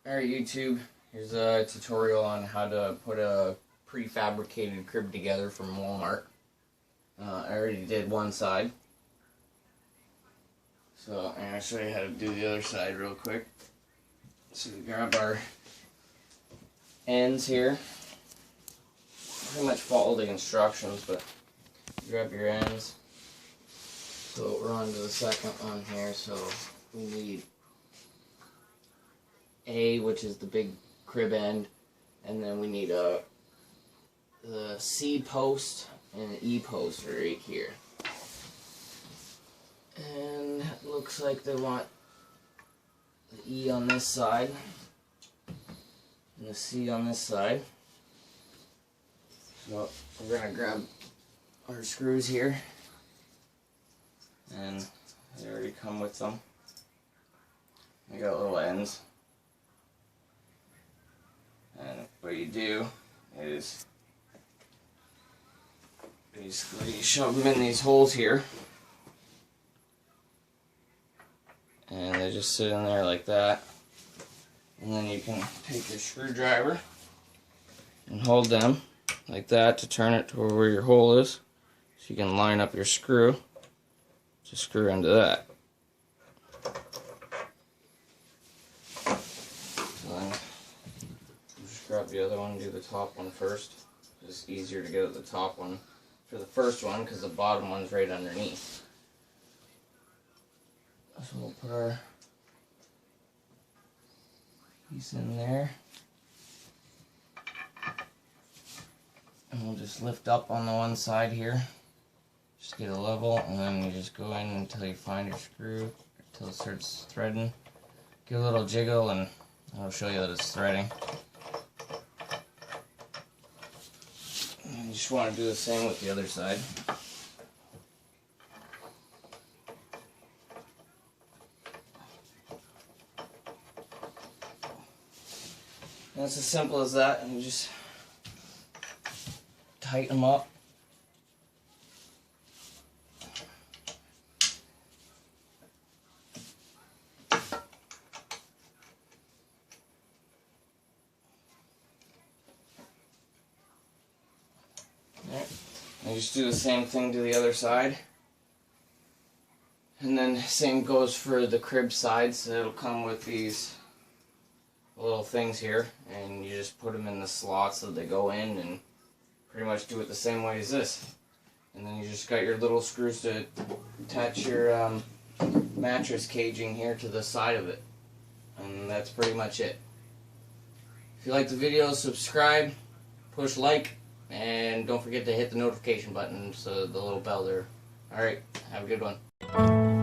Alright YouTube, here's a tutorial on how to put a prefabricated crib together from Walmart. I already did one side, so I'm going to show you how to do the other side real quick. So we grab our ends here, pretty much follow the instructions, but grab your ends. So we're on to the second one here, so we need A, which is the big crib end, and then we need the C post and an E post right here. And it looks like they want the E on this side and the C on this side. So we're going to grab our screws here, and they already come with them. They got little ends. And what you do is basically shove them in these holes here, and they just sit in there like that. And then you can take your screwdriver and hold them like that to turn it to where your hole is, so you can line up your screw to screw into that. Grab the other one, do the top one first. It's easier to get at the top one for the first one because the bottom one's right underneath. So we'll put our piece in there, and we'll just lift up on the one side here. Just get a level, and then you just go in until you find your screw, until it starts threading. Give a little jiggle, and I'll show you that it's threading. You just want to do the same with the other side. And it's as simple as that, and you just tighten them up. And just do the same thing to the other side. And then same goes for the crib side, so it'll come with these little things here, and you just put them in the slots so they go in, and pretty much do it the same way as this. And then you just got your little screws to attach your mattress caging here to the side of it. And that's pretty much it. If you like the video, subscribe, push like, and don't forget to hit the notification button, so the little bell there. Alright, have a good one.